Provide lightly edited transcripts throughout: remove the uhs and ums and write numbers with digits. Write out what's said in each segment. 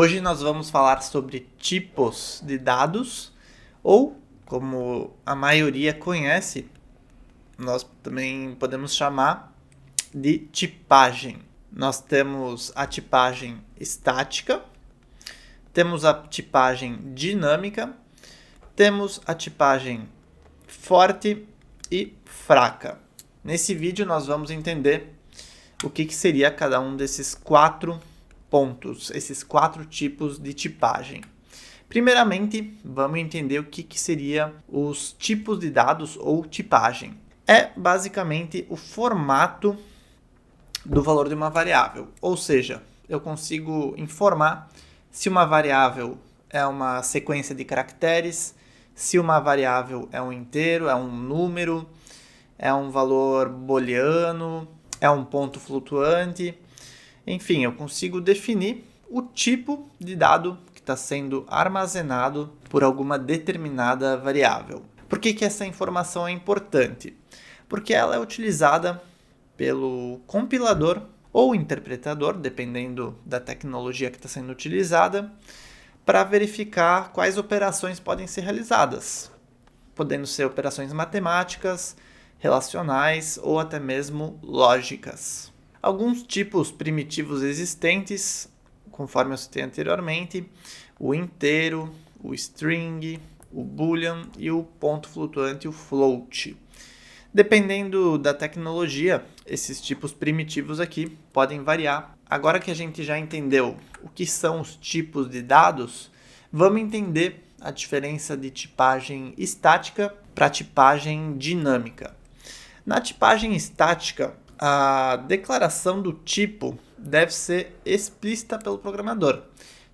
Hoje nós vamos falar sobre tipos de dados, ou, como a maioria conhece, nós também podemos chamar de tipagem. Nós temos a tipagem estática, temos a tipagem dinâmica, temos a tipagem forte e fraca. Nesse vídeo nós vamos entender o que seria cada um desses 4 pontos, esses 4 tipos de tipagem. Primeiramente, vamos entender o que seria os tipos de dados ou tipagem. É basicamente o formato do valor de uma variável, ou seja, eu consigo informar se uma variável é uma sequência de caracteres, se uma variável é um inteiro, é um número, é um valor booleano, é um ponto flutuante. Enfim, eu consigo definir o tipo de dado que está sendo armazenado por alguma determinada variável. Por que essa informação é importante? Porque ela é utilizada pelo compilador ou interpretador, dependendo da tecnologia que está sendo utilizada, para verificar quais operações podem ser realizadas, podendo ser operações matemáticas, relacionais ou até mesmo lógicas. Alguns tipos primitivos existentes, conforme eu citei anteriormente, o inteiro, o string, o boolean e o ponto flutuante, o float. Dependendo da tecnologia, esses tipos primitivos aqui podem variar. Agora que a gente já entendeu o que são os tipos de dados, vamos entender a diferença de tipagem estática para tipagem dinâmica. Na tipagem estática, a declaração do tipo deve ser explícita pelo programador.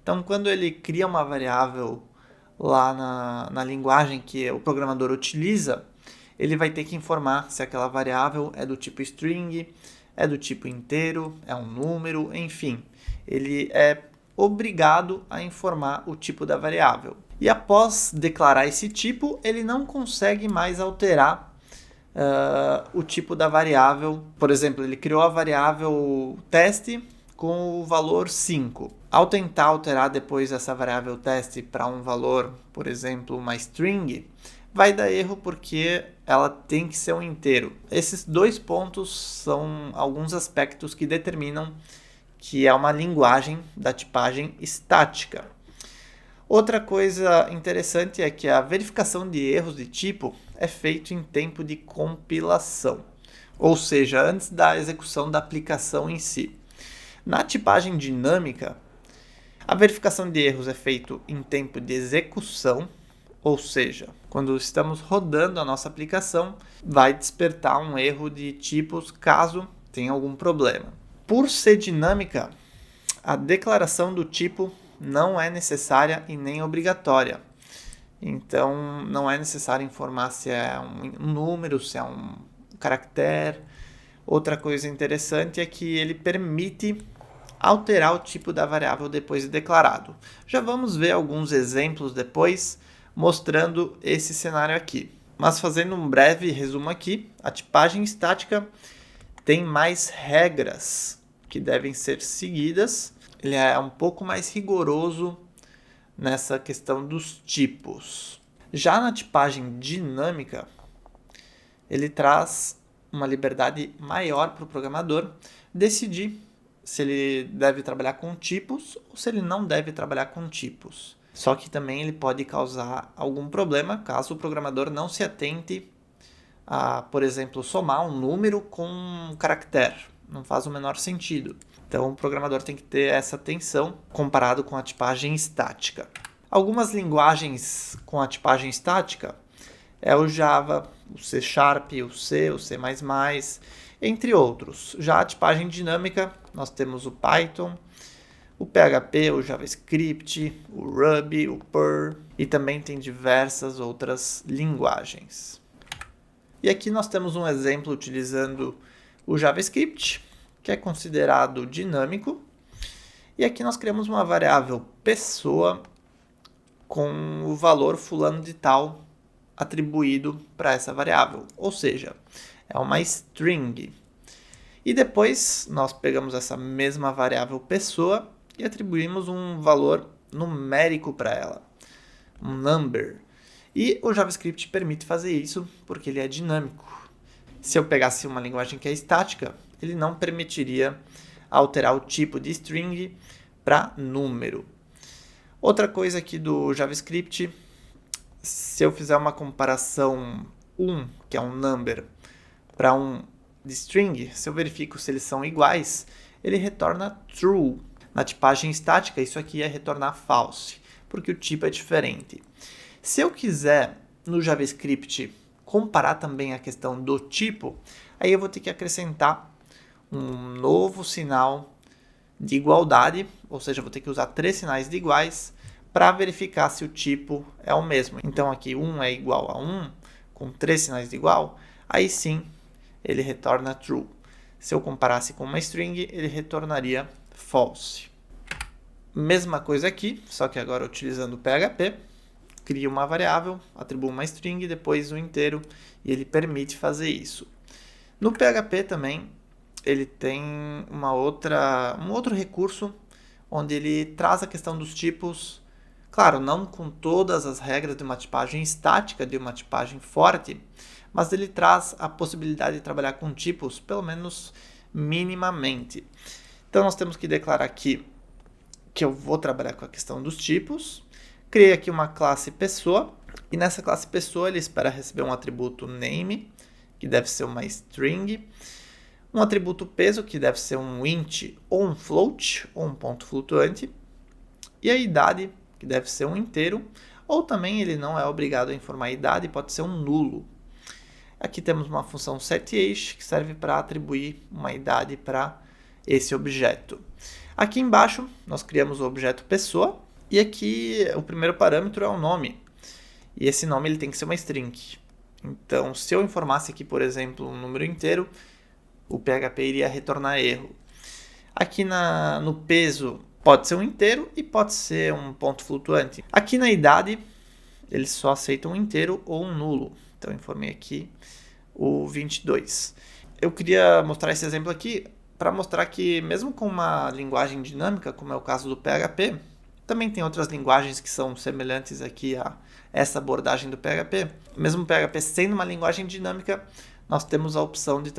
Então, quando ele cria uma variável lá na linguagem que o programador utiliza, ele vai ter que informar se aquela variável é do tipo string, é do tipo inteiro, é um número, enfim. Ele é obrigado a informar o tipo da variável. E após declarar esse tipo, ele não consegue mais alterar o tipo da variável. Por exemplo, ele criou a variável teste com o valor 5. Ao tentar alterar depois essa variável teste para um valor, por exemplo, uma string, vai dar erro porque ela tem que ser um inteiro. Esses 2 pontos são alguns aspectos que determinam que é uma linguagem da tipagem estática. Outra coisa interessante é que a verificação de erros de tipo é feita em tempo de compilação, ou seja, antes da execução da aplicação em si. Na tipagem dinâmica, a verificação de erros é feita em tempo de execução, ou seja, quando estamos rodando a nossa aplicação, vai despertar um erro de tipos caso tenha algum problema. Por ser dinâmica, a declaração do tipo não é necessária e nem obrigatória. Então, não é necessário informar se é um número, se é um caractere. Outra coisa interessante é que ele permite alterar o tipo da variável depois de declarado. Já vamos ver alguns exemplos depois, mostrando esse cenário aqui. Mas fazendo um breve resumo aqui, a tipagem estática tem mais regras que devem ser seguidas. Ele é um pouco mais rigoroso nessa questão dos tipos. Já na tipagem dinâmica, ele traz uma liberdade maior para o programador decidir se ele deve trabalhar com tipos ou se ele não deve trabalhar com tipos. Só que também ele pode causar algum problema caso o programador não se atente a, por exemplo, somar um número com um caractere. Não faz o menor sentido. Então, o programador tem que ter essa atenção comparado com a tipagem estática. Algumas linguagens com a tipagem estática é o Java, o C Sharp, o C, o C++, entre outros. Já a tipagem dinâmica, nós temos o Python, o PHP, o JavaScript, o Ruby, o Perl e também tem diversas outras linguagens. E aqui nós temos um exemplo utilizando o JavaScript, que é considerado dinâmico. E aqui nós criamos uma variável pessoa com o valor fulano de tal atribuído para essa variável. Ou seja, é uma string. E depois nós pegamos essa mesma variável pessoa e atribuímos um valor numérico para ela, um number. E o JavaScript permite fazer isso porque ele é dinâmico. Se eu pegasse uma linguagem que é estática, ele não permitiria alterar o tipo de string para número. Outra coisa aqui do JavaScript, se eu fizer uma comparação 1, que é um number, para um de string, se eu verifico se eles são iguais, ele retorna true. Na tipagem estática, isso aqui é retornar false, porque o tipo é diferente. Se eu quiser, no JavaScript, comparar também a questão do tipo, aí eu vou ter que acrescentar um novo sinal de igualdade, ou seja, vou ter que usar 3 sinais de iguais para verificar se o tipo é o mesmo. Então aqui 1 é igual a 1, com 3 sinais de igual, aí sim ele retorna true. Se eu comparasse com uma string, ele retornaria false. Mesma coisa aqui, só que agora utilizando o PHP, cria uma variável, atribui uma string, depois um inteiro, e ele permite fazer isso. No PHP também, ele tem um outro recurso, onde ele traz a questão dos tipos, claro, não com todas as regras de uma tipagem estática, de uma tipagem forte, mas ele traz a possibilidade de trabalhar com tipos, pelo menos minimamente. Então nós temos que declarar aqui que eu vou trabalhar com a questão dos tipos. Criei aqui uma classe pessoa, e nessa classe pessoa ele espera receber um atributo name, que deve ser uma string, um atributo peso, que deve ser um int ou um float, ou um ponto flutuante, e a idade, que deve ser um inteiro, ou também ele não é obrigado a informar a idade, pode ser um nulo. Aqui temos uma função setAge, que serve para atribuir uma idade para esse objeto. Aqui embaixo, nós criamos o objeto pessoa, e aqui o primeiro parâmetro é o nome. E esse nome ele tem que ser uma string. Então, se eu informasse aqui, por exemplo, um número inteiro, o PHP iria retornar erro. Aqui no peso, pode ser um inteiro e pode ser um ponto flutuante. Aqui na idade, eles só aceitam um inteiro ou um nulo. Então, eu informei aqui o 22. Eu queria mostrar esse exemplo aqui para mostrar que, mesmo com uma linguagem dinâmica, como é o caso do PHP, também tem outras linguagens que são semelhantes aqui a essa abordagem do PHP. Mesmo o PHP sendo uma linguagem dinâmica, nós temos a opção de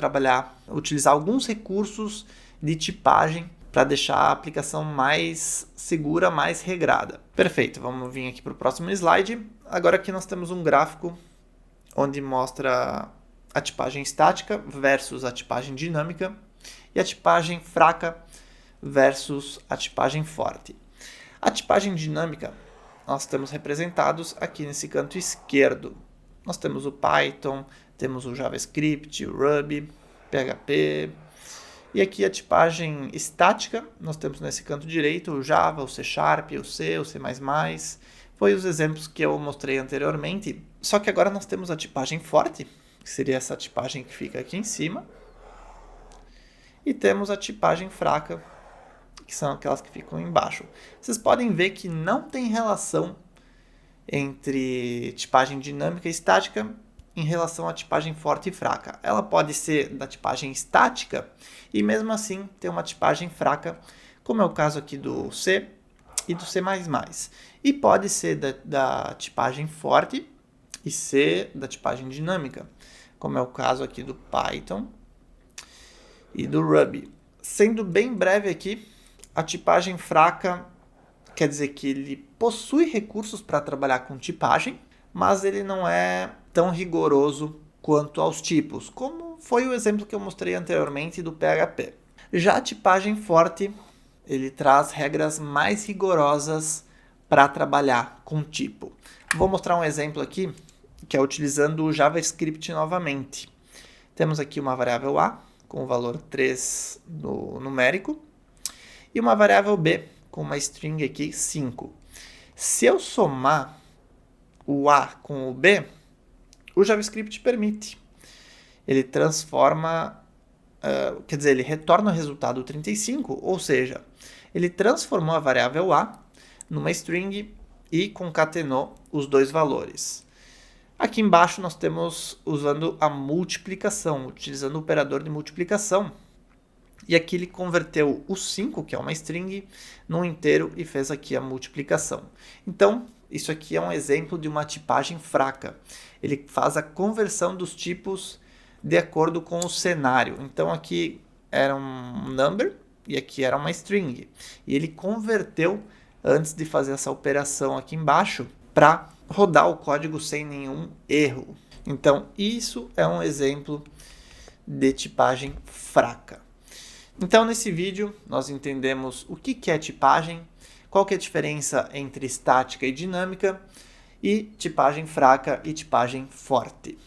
utilizar alguns recursos de tipagem para deixar a aplicação mais segura, mais regrada. Perfeito, vamos vir aqui para o próximo slide. Agora aqui nós temos um gráfico onde mostra a tipagem estática versus a tipagem dinâmica e a tipagem fraca versus a tipagem forte. A tipagem dinâmica nós temos representados aqui nesse canto esquerdo. Nós temos o Python, temos o JavaScript, o Ruby, PHP. E aqui a tipagem estática, nós temos nesse canto direito o Java, o C Sharp, o C, o C++. Foi os exemplos que eu mostrei anteriormente. Só que agora nós temos a tipagem forte, que seria essa tipagem que fica aqui em cima. E temos a tipagem fraca, que são aquelas que ficam embaixo. Vocês podem ver que não tem relação entre tipagem dinâmica e estática em relação à tipagem forte e fraca. Ela pode ser da tipagem estática e mesmo assim ter uma tipagem fraca, como é o caso aqui do C e do C++. E pode ser da tipagem forte e ser da tipagem dinâmica, como é o caso aqui do Python e do Ruby. Sendo bem breve aqui, a tipagem fraca quer dizer que ele possui recursos para trabalhar com tipagem, mas ele não é tão rigoroso quanto aos tipos, como foi o exemplo que eu mostrei anteriormente do PHP. Já a tipagem forte, ele traz regras mais rigorosas para trabalhar com tipo. Vou mostrar um exemplo aqui, que é utilizando o JavaScript novamente. Temos aqui uma variável A, com o valor 3 no numérico, e uma variável B com uma string aqui 5. Se eu somar o A com o B, o JavaScript permite. Ele transforma, ele retorna o resultado 35, ou seja, ele transformou a variável A numa string e concatenou os dois valores. Aqui embaixo nós temos usando a multiplicação, utilizando o operador de multiplicação. E aqui ele converteu o 5, que é uma string, num inteiro e fez aqui a multiplicação. Então, isso aqui é um exemplo de uma tipagem fraca. Ele faz a conversão dos tipos de acordo com o cenário. Então, aqui era um number e aqui era uma string. E ele converteu antes de fazer essa operação aqui embaixo para rodar o código sem nenhum erro. Então, isso é um exemplo de tipagem fraca. Então, nesse vídeo, nós entendemos o que é tipagem, qual que é a diferença entre estática e dinâmica, e tipagem fraca e tipagem forte.